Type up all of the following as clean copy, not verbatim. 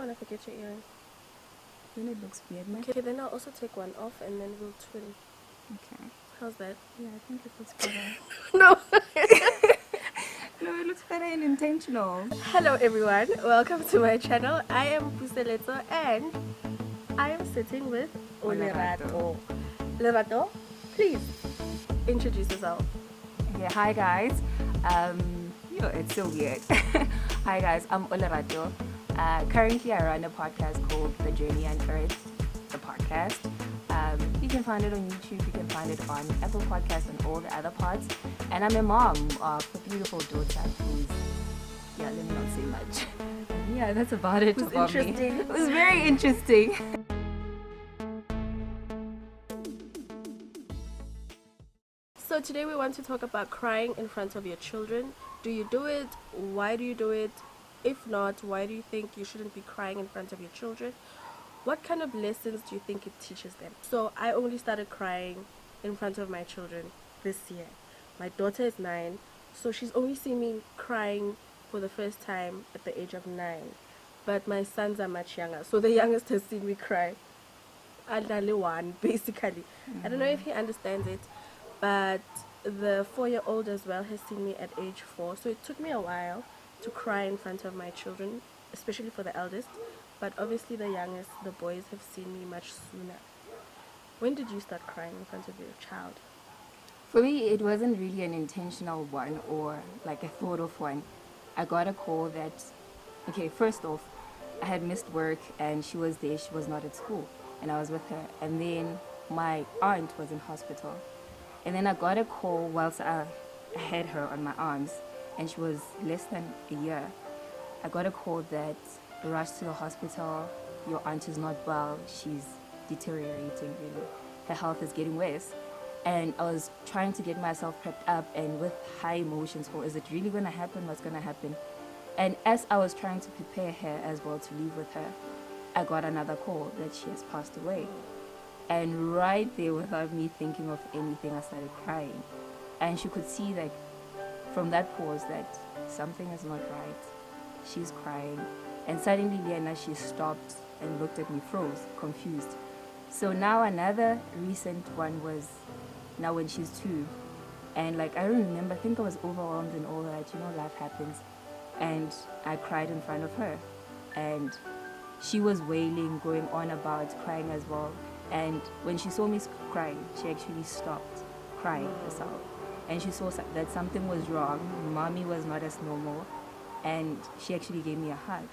don't want to forget your earrings. Then it looks weird, man. Okay, then I'll also take one off and then we'll twin. Okay. How's that? Yeah, I think it looks better. No. No, it looks better and intentional. Hello everyone, welcome to my channel. I am Puseletso and I am sitting with Olerato. Lerato, please introduce yourself. Yeah, hi guys. It's so weird. Hi guys, I'm Olerato. Currently I run a podcast called The Journey and Earth, the podcast. You can find it on YouTube, you can find it on Apple Podcasts and all the other pods. And I'm a mom of a beautiful daughter who's, let me not say much. Yeah, that's about it. It was interesting. It was very interesting. So today we want to talk about crying in front of your children. Do you do it? Why do you do it? If not, why do you think you shouldn't be crying in front of your children? What kind of lessons do you think it teaches them? So I only started crying in front of my children this year. My daughter is 9, so she's only seen me crying for the first time at the age of 9. But my sons are much younger, so the youngest has seen me cry. Aldale one, basically. I don't know if he understands it, but the 4-year-old as well has seen me at age 4. So it took me a while to cry in front of my children, especially for the eldest. But obviously the youngest, the boys, have seen me much sooner. When did you start crying in front of your child? For me, it wasn't really an intentional one or like a thought of one. I got a call that, first off, I had missed work and she was there, she was not at school, and I was with her. And then my aunt was in hospital. And then I got a call whilst I had her on my arms, and she was less than a year. I got a call that rush to the hospital, your aunt is not well, she's deteriorating really, her health is getting worse. And I was trying to get myself prepped up and with high emotions for, is it really going to happen, what's going to happen? And as I was trying to prepare her as well to leave with her, I got another call that she has passed away. And right there, without me thinking of anything, I started crying. And she could see that from that pause that something is not right. She's crying. And suddenly, Liana, she stopped and looked at me, froze, confused. So now another recent one was now when she's 2. And I don't remember, I think I was overwhelmed and all that, life happens. And I cried in front of her. And she was wailing, going on about crying as well. And when she saw me crying, she actually stopped crying herself. And she saw that something was wrong. Mommy was not as normal. And she actually gave me a hug.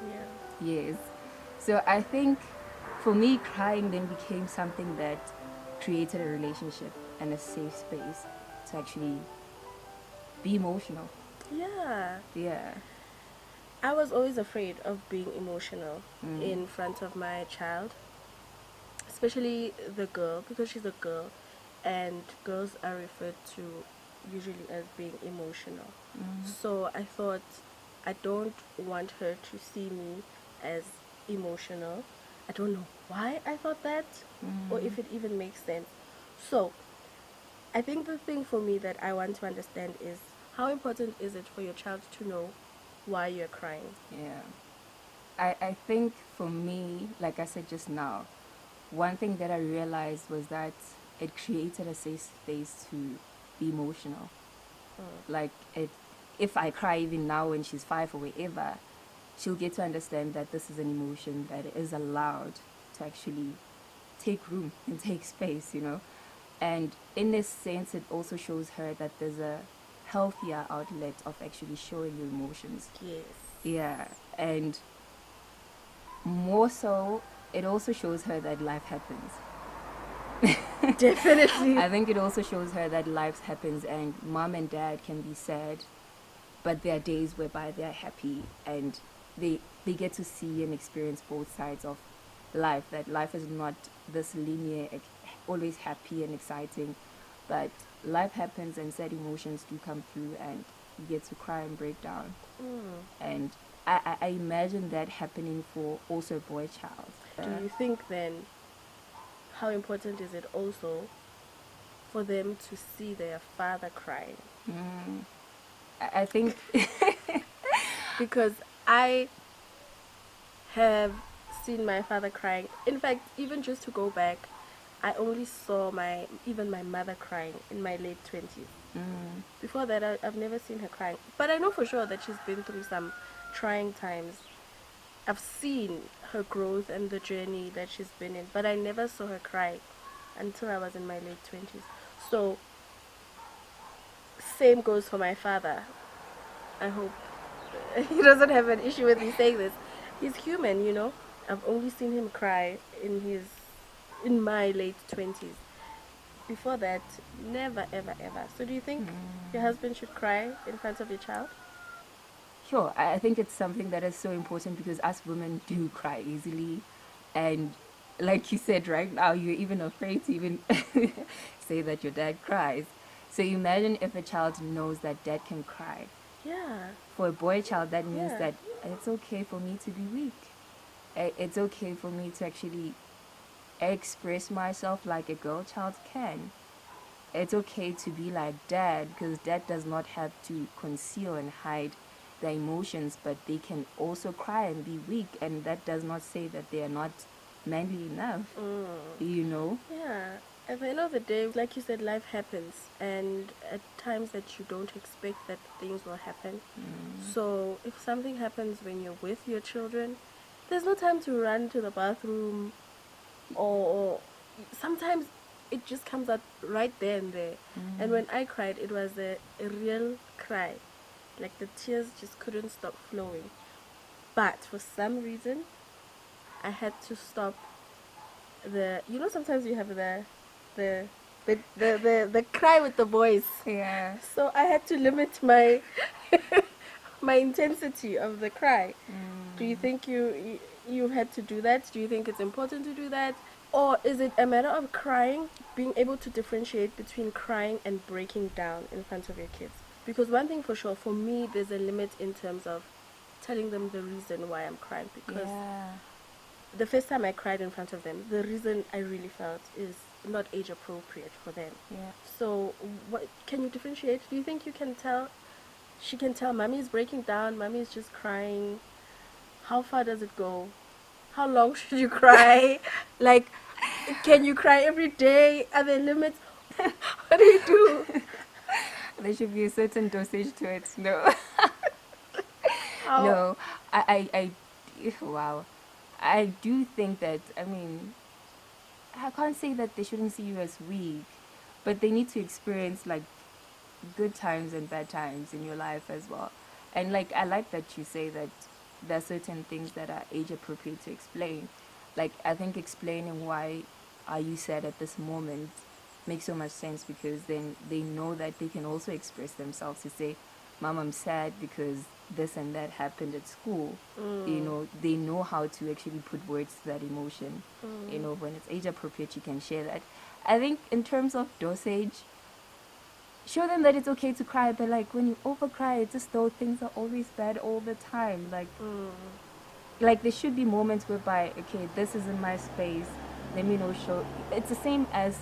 Yeah. Yes. So I think for me, crying then became something that created a relationship and a safe space to actually be emotional. Yeah. Yeah. I was always afraid of being emotional in front of my child, especially the girl, because she's a girl, and girls are referred to usually as being emotional. So I thought, I don't want her to see me as emotional. I don't know why I thought that, or if it even makes sense. So I think the thing for me that I want to understand is, how important is it for your child to know why you're crying? Yeah. I think for me, like I said just now, one thing that I realized was that it created a safe space to be emotional. If I cry even now when she's 5 or wherever, she'll get to understand that this is an emotion that is allowed to actually take room and take space, And in this sense, it also shows her that there's a healthier outlet of actually showing your emotions. Yes. Yeah. And more so, it also shows her that life happens. Definitely. I think it also shows her that life happens and mom and dad can be sad, but there are days whereby they're happy and they get to see and experience both sides of life, that life is not this linear, always happy and exciting, but life happens and sad emotions do come through and you get to cry and break down. And I imagine that happening for also a boy child. Do you think then, how important is it also for them to see their father crying? I think because I have seen my father crying. In fact, even just to go back, I only saw my mother crying in my late 20s. Before that, I've never seen her crying. But I know for sure that she's been through some trying times. I've seen her growth and the journey that she's been in, but I never saw her cry until I was in my late 20s. So, same goes for my father. I hope he doesn't have an issue with me saying this. He's human, you know. I've only seen him cry in my late 20s. Before that, never, ever, ever. So, do you think your husband should cry in front of your child? Sure, I think it's something that is so important because us women do cry easily. And like you said, right now, you're even afraid to even say that your dad cries. So imagine if a child knows that dad can cry. Yeah, For a boy child, that means yeah. that it's okay for me to be weak. It's okay for me to actually express myself like a girl child can. It's okay to be like dad because dad does not have to conceal and hide their emotions, but they can also cry and be weak, and that does not say that they are not manly enough, you know? Yeah. At the end of the day, like you said, life happens, and at times that you don't expect that things will happen. So if something happens when you're with your children, there's no time to run to the bathroom, or sometimes it just comes out right there and there. And when I cried, it was a real cry, like the tears just couldn't stop flowing. But for some reason, I had to stop sometimes you have the the cry with the voice. Yeah. So I had to limit my my intensity of the cry. Do you think you had to do that? Do you think it's important to do that? Or is it a matter of crying, being able to differentiate between crying and breaking down in front of your kids? Because one thing for sure, for me, there's a limit in terms of telling them the reason why I'm crying. Because Yeah. the first time I cried in front of them, the reason I really felt is not age appropriate for them. Yeah. So, what can you differentiate? Do you think you can tell? She can tell, "Mommy is breaking down. Mommy is just crying." How far does it go? How long should you cry? Like, can you cry every day? Are there limits? What do you do? There should be a certain dosage to it. No. How? No. Wow. I do think that, I mean, I can't say that they shouldn't see you as weak, but they need to experience like good times and bad times in your life as well. And like I like that you say that there are certain things that are age appropriate to explain. Like I think explaining why are you sad at this moment makes so much sense because then they know that they can also express themselves to say, "Mom, I'm sad because this and that happened at school." You know, they know how to actually put words to that emotion. You know, when it's age appropriate, you can share that. I think in terms of dosage, show them that it's okay to cry, but like when you over cry, it's just though things are always bad all the time. Like there should be moments whereby, okay, this is in my space. Let me know. Show. It's the same as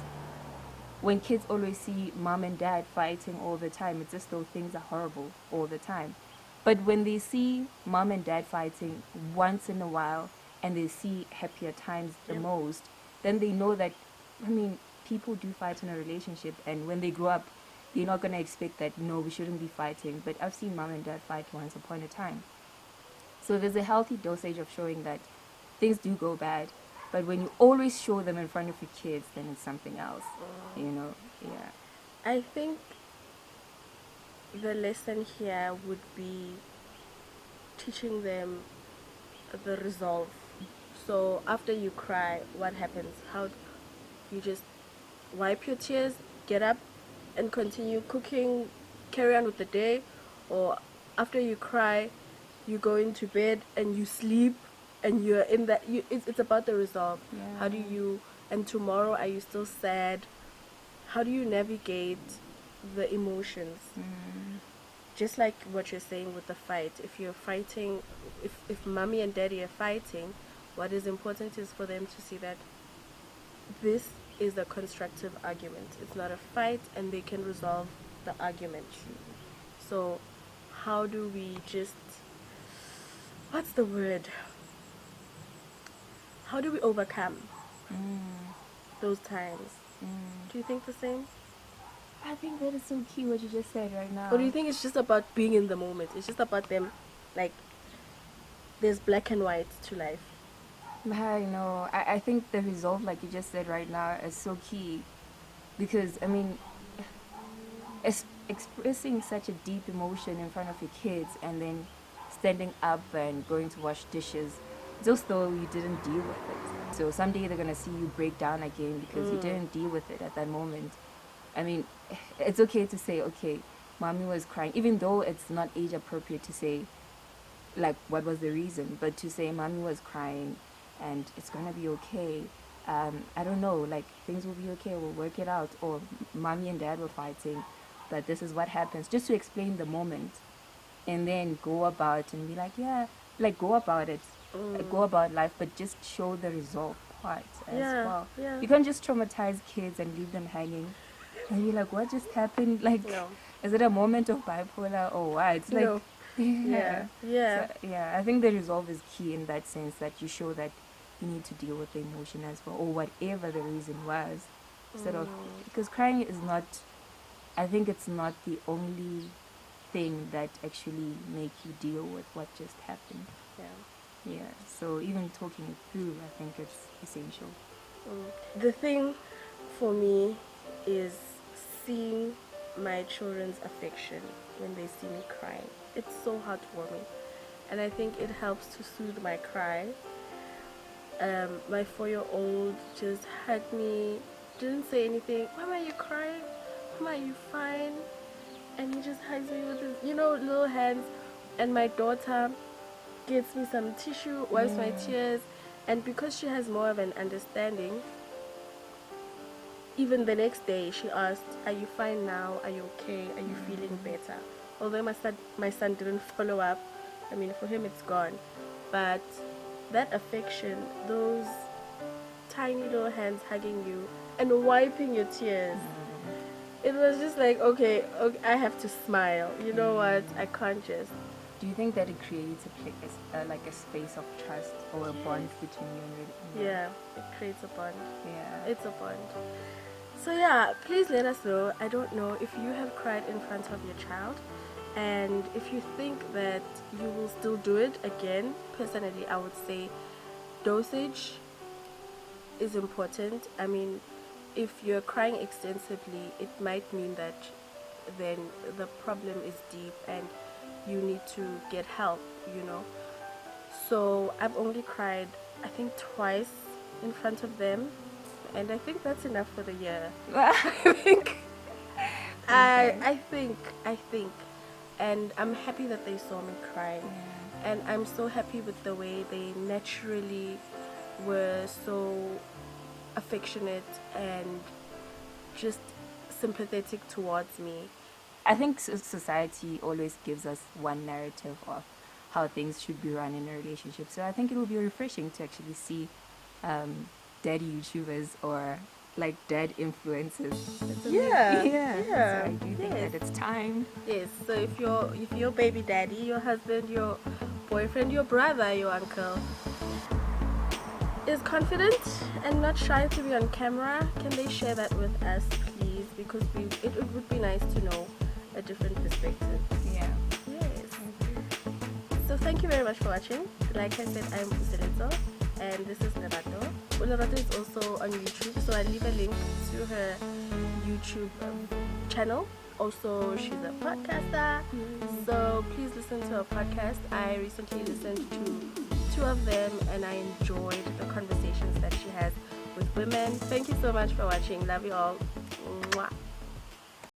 when kids always see mom and dad fighting all the time. It's just though things are horrible all the time. But when they see mom and dad fighting once in a while and they see happier times the Yep. most, then they know that, I mean, people do fight in a relationship. And when they grow up, they're not going to expect that, no, we shouldn't be fighting. But I've seen mom and dad fight once upon a time. So there's a healthy dosage of showing that things do go bad. But when you always show them in front of your kids, then it's something else. You know? Yeah. I think the lesson here would be teaching them the resolve. So after you cry, what happens? How you just wipe your tears, get up, and continue cooking, carry on with the day, or after you cry, you go into bed and you sleep, and you're in that. It's about the resolve. How do Yeah. you? And tomorrow, are you still sad? How do you navigate the emotions? Just like what you're saying with the fight, if you're fighting, if mommy and daddy are fighting, what is important is for them to see that this is a constructive argument. It's not a fight, and they can resolve the argument. So how do we just, what's the word? how do we overcome those times? Do you think the same? I think that is so key what you just said right now. Or do you think it's just about being in the moment? It's just about them, like, there's black and white to life. I know. I think the resolve, like you just said right now, is so key. Because, I mean, expressing such a deep emotion in front of your kids and then standing up and going to wash dishes, just though you didn't deal with it. So someday they're going to see you break down again because you didn't deal with it at that moment. I mean, it's okay to say, okay, mommy was crying, even though it's not age appropriate to say, like, what was the reason, but to say mommy was crying and it's going to be okay. I don't know, like, things will be okay, we'll work it out. Or mommy and dad were fighting, but this is what happens. Just to explain the moment and then go about and be like, yeah, like, go about it. Go about life, but just show the resolve part as well. Yeah. You can't just traumatize kids and leave them hanging. And you're like, what just happened? Like, No. is it a moment of bipolar or what? It's like, No. yeah. Yeah. So, yeah, I think the resolve is key in that sense, that you show that you need to deal with the emotion as well, or whatever the reason was. Instead of, because crying is not, I think it's not the only thing that actually make you deal with what just happened. Yeah. Yeah, so even talking it through, I think it's essential. The thing for me is seeing my children's affection when they see me crying. It's so heartwarming, and I think it helps to soothe my cry. My 4-year-old just hugged me, didn't say anything. Mama, are you crying? Mama, are you fine? And he just hugs me with his, little hands. And my daughter gets me some tissue, wipes my tears, and because she has more of an understanding, even the next day she asked, are you fine now? Are you okay? Are you feeling better? Although my son didn't follow up, I mean, for him it's gone, but that affection, those tiny little hands hugging you and wiping your tears, it was just like, okay, I have to smile. You know what? I can't just. Do you think that it creates like a space of trust or a bond between you and your Yeah, it creates a bond. Yeah. It's a bond. So yeah, please let us know. I don't know if you have cried in front of your child, and if you think that you will still do it again. Personally, I would say dosage is important. I mean, if you're crying extensively, it might mean that then the problem is deep and you need to get help, So I've only cried, I think, twice in front of them, and I think that's enough for the year. I think, and I'm happy that they saw me crying, and I'm so happy with the way they naturally were so affectionate and just sympathetic towards me. I think society always gives us one narrative of how things should be run in a relationship. So I think it will be refreshing to actually see daddy YouTubers or like dad influencers. Yeah. So I do think that it's time. Yes. So if your baby daddy, your husband, your boyfriend, your brother, your uncle is confident and not shy to be on camera, can they share that with us, please? Because it would be nice to know a different perspective. Yeah. Yes. So thank you very much for watching. Like I said, I'm Puseletso, and this is Lerato. Olerato is also on YouTube, so I'll leave a link to her YouTube channel. Also, she's a podcaster, so please listen to her podcast. I recently listened to 2 of them, and I enjoyed the conversations that she has with women. Thank you so much for watching. Love you all. Mwah.